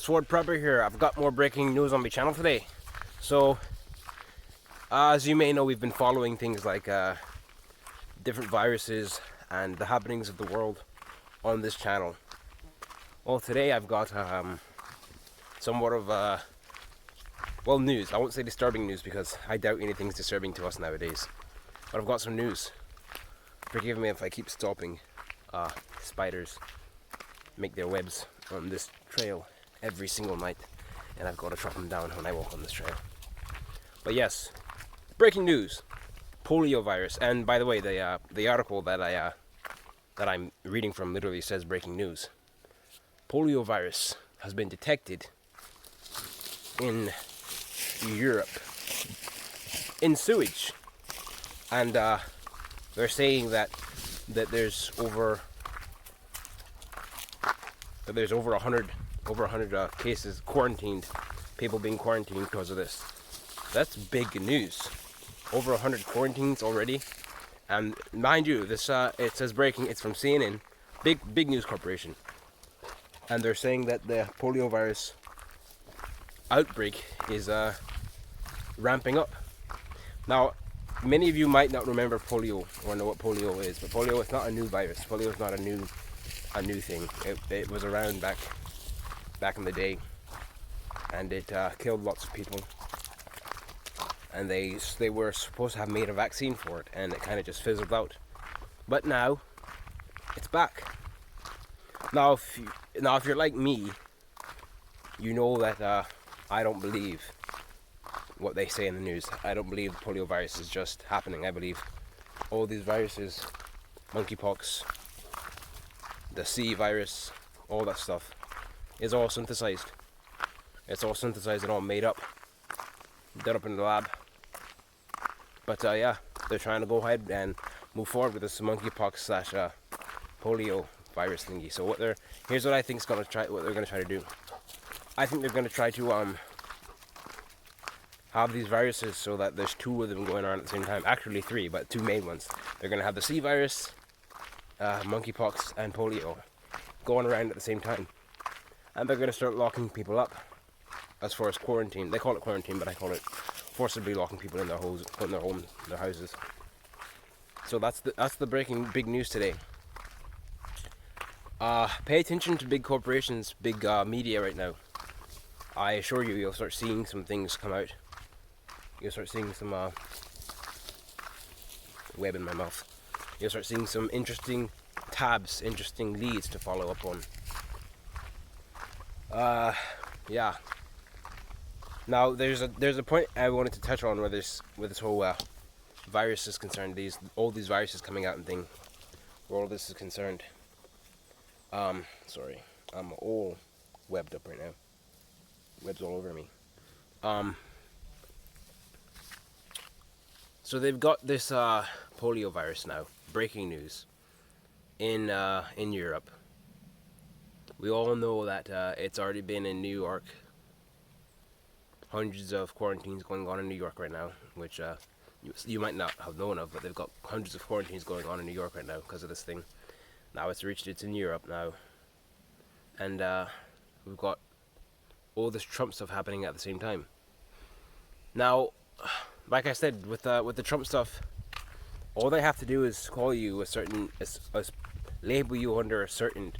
Sword Prepper here. I've got more breaking news on my channel today. So, as you may know, we've been following things like different viruses and the happenings of the world on this channel. Well, today I've got somewhat of well, news. I won't say disturbing news because I doubt anything's disturbing to us nowadays. But I've got some news. Forgive me if I keep stopping. Spiders make their webs on this trail every single night, and I've got to track them down when I walk on this trail. But yes, breaking news: polio virus. And by the way, the article that I'm reading from literally says breaking news. Polio virus has been detected in Europe in sewage, and they're saying that there's over 100 cases quarantined, people being quarantined because of this. That's big news. Over 100 quarantines already, and mind you, this it says breaking. It's from CNN, big news corporation, and they're saying that the polio virus outbreak is ramping up. Now, many of you might not remember polio or know what polio is, but polio is not a new virus. Polio is not a new thing. It was around back in the day, and it killed lots of people. And they were supposed to have made a vaccine for it, and it kind of just fizzled out. But now it's back. Now, if you're like me, you know that I don't believe what they say in the news. I don't believe the polio virus is just happening. I believe all these viruses, monkeypox, the C virus, all that stuff, is all synthesized. It's all synthesized and all made up, done up in the lab. But yeah, they're trying to go ahead and move forward with this monkeypox / polio virus thingy. So here's what I think what they're gonna try to do. I think they're gonna try to have these viruses so that there's two of them going on at the same time. Actually three, but two main ones. They're gonna have the C virus, monkeypox, and polio going around at the same time, and they're gonna start locking people up. As far as quarantine, they call it quarantine, but I call it forcibly locking people in their homes, their houses. So that's the breaking big news today. Pay attention to big corporations, big media right now. I assure you, you'll start seeing some things come out. You'll start seeing some web in my mouth. You'll start seeing some interesting tabs, interesting leads to follow up on. Yeah. Now there's a point I wanted to touch on where this whole virus is concerned. All these viruses coming out and thing, where all this is concerned. Sorry, I'm all webbed up right now. Webs all over me. So they've got this polio virus now. Breaking news in Europe. We all know that it's already been in New York. Hundreds of quarantines going on in New York right now, which you might not have known of, but they've got hundreds of quarantines going on in New York right now because of this thing. Now it's in Europe now, and we've got all this Trump stuff happening at the same time. Now, like I said, with the Trump stuff, all they have to do is call you label you under a certain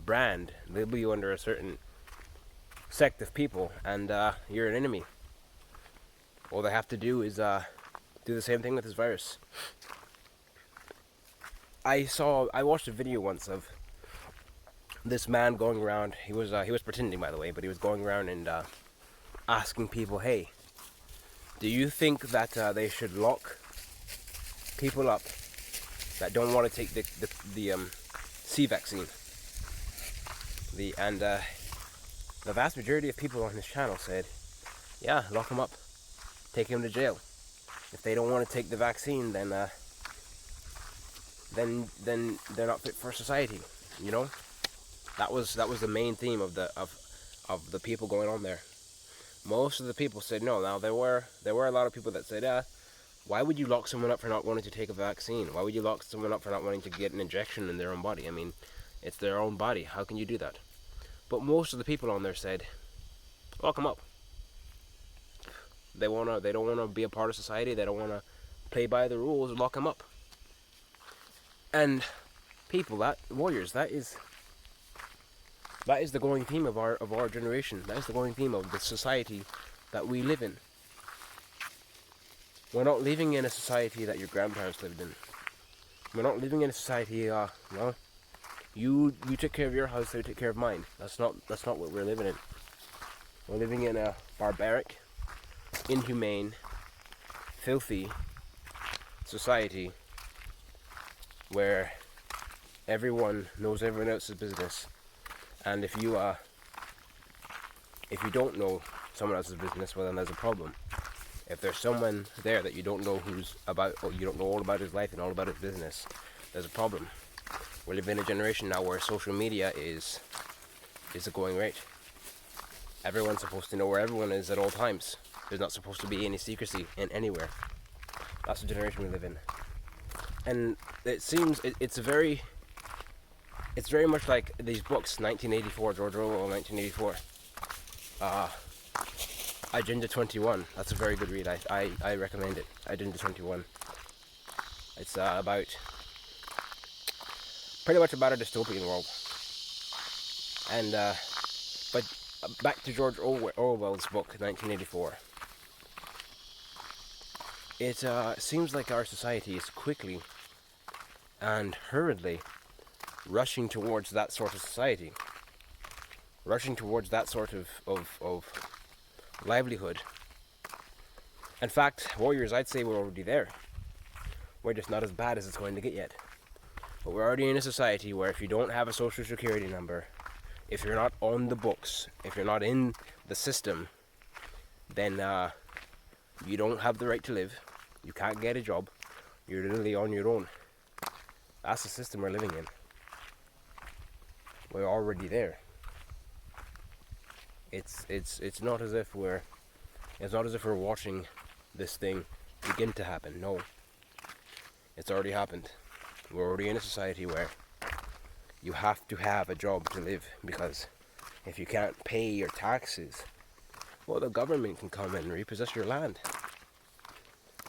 brand, label you under a certain sect of people, and you're an enemy. All they have to do is do the same thing with this virus. I watched a video once of this man going around. He was pretending, by the way, but he was going around and asking people, "Hey, do you think that they should lock people up that don't want to take the C vaccine?" The vast majority of people on his channel said, "Yeah, lock them up, take them to jail. If they don't want to take the vaccine, then they're not fit for society." You know, that was the main theme of the people going on there. Most of the people said no. Now there were a lot of people that said, why would you lock someone up for not wanting to take a vaccine? Why would you lock someone up for not wanting to get an injection in their own body? I mean, it's their own body. How can you do that? But most of the people on there said, lock them up. They don't wanna be a part of society. They don't wanna play by the rules. Lock them up. And people, warriors, that is the going theme of our generation. That is the going theme of the society that we live in. We're not living in a society that your grandparents lived in. We're not living in a society, you take care of your house, I take care of mine. That's not what we're living in. We're living in a barbaric, inhumane, filthy society where everyone knows everyone else's business, and if you don't know someone else's business, well, then there's a problem. If there's someone there that you don't know you don't know all about his life and all about his business, there's a problem. We live in a generation now where social media is a going rate. Everyone's supposed to know where everyone is at all times. There's not supposed to be any secrecy in anywhere. That's the generation we live in. And it seems it's very much like these books, 1984, George Orwell, 1984. Agenda 21. That's a very good read. I recommend it. Agenda 21. It's pretty much about a dystopian world. And but back to George Orwell's book, 1984. It seems like our society is quickly and hurriedly rushing towards that sort of society, rushing towards that sort of livelihood. In fact, warriors, I'd say we're already there. We're just not as bad as it's going to get yet. But we're already in a society where if you don't have a social security number, if you're not on the books, if you're not in the system, then you don't have the right to live. You can't get a job. You're literally on your own. That's the system we're living in. We're already there. It's not as if we're watching this thing begin to happen. No. It's already happened. We're already in a society where you have to have a job to live, because if you can't pay your taxes, well, the government can come and repossess your land.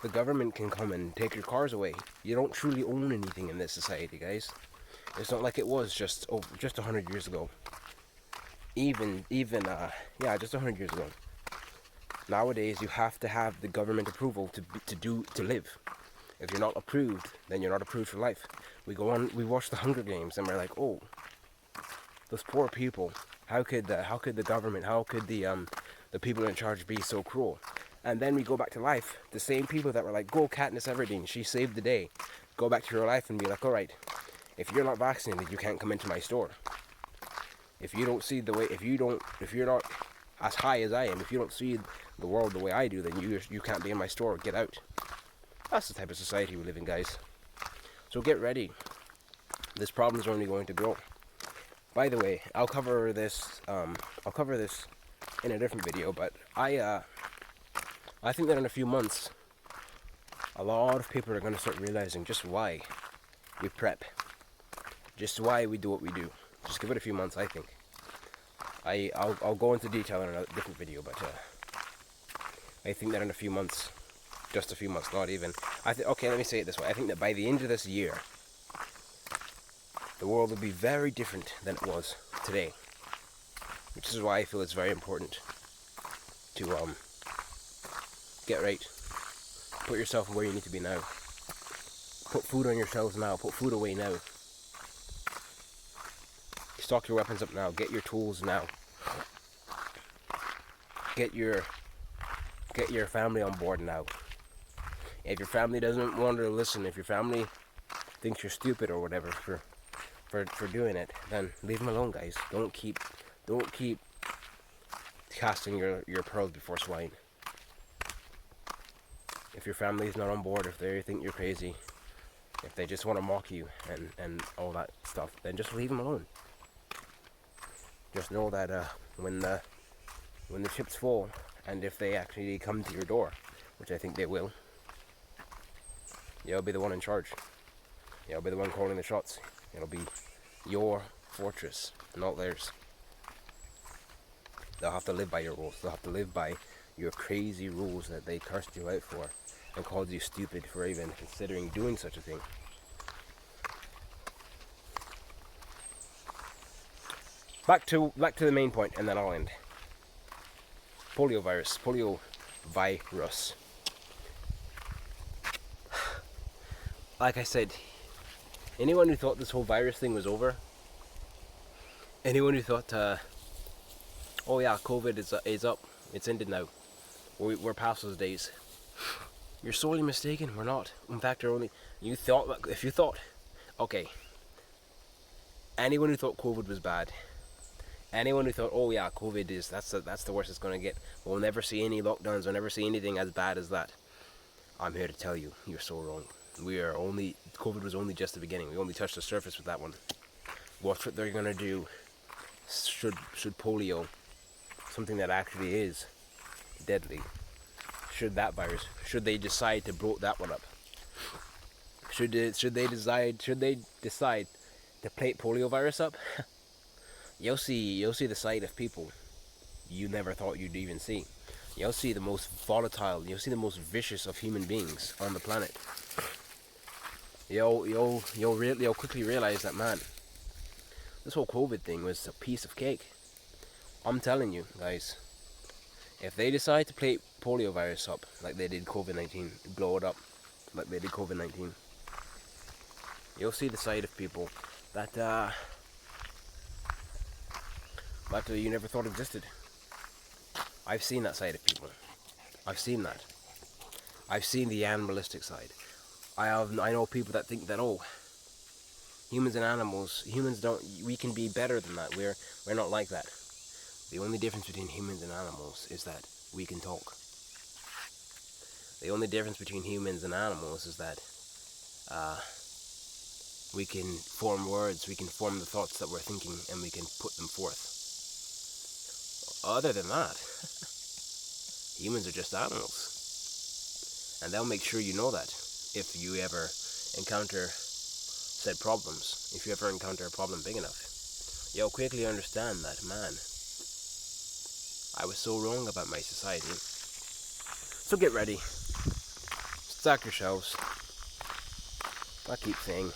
The government can come and take your cars away. You don't truly own anything in this society, guys. It's not like it was just 100 years ago. Even just 100 years ago. Nowadays, you have to have the government approval to live. If you're not approved, then you're not approved for life. We watch the Hunger Games, and we're like, oh, those poor people. How could the government? How could the people in charge be so cruel? And then we go back to life. The same people that were like, go Katniss Everdeen, she saved the day. Go back to your life and be like, all right, if you're not vaccinated, you can't come into my store. If you don't see the way, if you're not as high as I am, if you don't see the world the way I do, then you can't be in my store. Get out. That's the type of society we live in, guys. So get ready. This problem is only going to grow. By the way, I'll cover this in a different video, but I think that in a few months, a lot of people are going to start realizing just why we prep, just why we do what we do. Just give it a few months, I think. I'll go into detail in a different video, but I think that in a few months, just a few months, not even. Okay, let me say it this way. I think that by the end of this year, the world will be very different than it was today. Which is why I feel it's very important to get right. Put yourself where you need to be now. Put food on your shelves now. Put food away now. Stock your weapons up now. Get your tools now. Get your family on board now. If your family doesn't want to listen, if your family thinks you're stupid or whatever for doing it, then leave them alone, guys. Don't keep casting your pearls before swine. If your family is not on board, if they think you're crazy, if they just want to mock you and all that stuff, then just leave them alone. Just know that when the chips fall, and if they actually come to your door, which I think they will, you'll be the one in charge. You'll be the one calling the shots. It'll be your fortress, not theirs. They'll have to live by your rules. They'll have to live by your crazy rules that they cursed you out for and called you stupid for even considering doing such a thing. Back to the main point, and then I'll end. Poliovirus. Like I said, anyone who thought this whole virus thing was over, anyone who thought, oh yeah, COVID is up, it's ended now, we're past those days, you're sorely mistaken. We're not. In fact, if you thought, okay, anyone who thought COVID was bad, anyone who thought, oh yeah, COVID that's the worst it's going to get, we'll never see any lockdowns, we'll never see anything as bad as that, I'm here to tell you, you're so wrong. COVID was only just the beginning. We only touched the surface with that one. Watch what they're going to do should polio, something that actually is deadly, should they decide to blow that one up, should they decide to plate polio virus up, you'll see the side of people you never thought you'd even see. You'll see the most volatile, you'll see the most vicious of human beings on the planet. You'll quickly realize that, man, this whole COVID thing was a piece of cake. I'm telling you guys, if they decide to plate polio virus up like they did COVID-19, blow it up like they did COVID-19, you'll see the side of people that you never thought existed. I've seen that side of people. I've seen that. I've seen the animalistic side. I know people that think that, oh, humans and animals, we can be better than that. We're not like that. The only difference between humans and animals is that we can talk. The only difference between humans and animals is that we can form words, we can form the thoughts that we're thinking, and we can put them forth. Other than that, humans are just animals. And they'll make sure you know that if you ever encounter said problems. If you ever encounter a problem big enough, you'll quickly understand that, man, I was so wrong about my society. So get ready. Stack your shelves. I keep saying,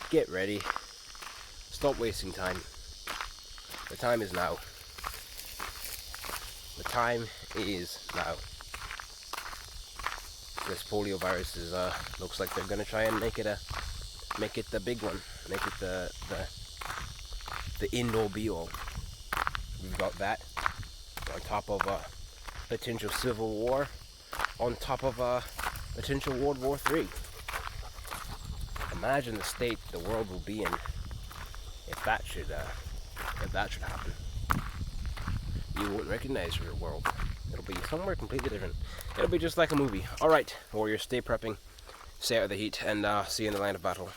get ready. Stop wasting time. The time is now. The time is now. This polio virus looks like they're gonna try and make it the big one, make it the end all be all. We've got that on top of a potential civil war, on top of a potential World War III. Imagine the state the world will be in if that should happen. You won't recognize your world. It'll be somewhere completely different. It'll be just like a movie. Alright, warriors, stay prepping, stay out of the heat, and see you in the line of battle.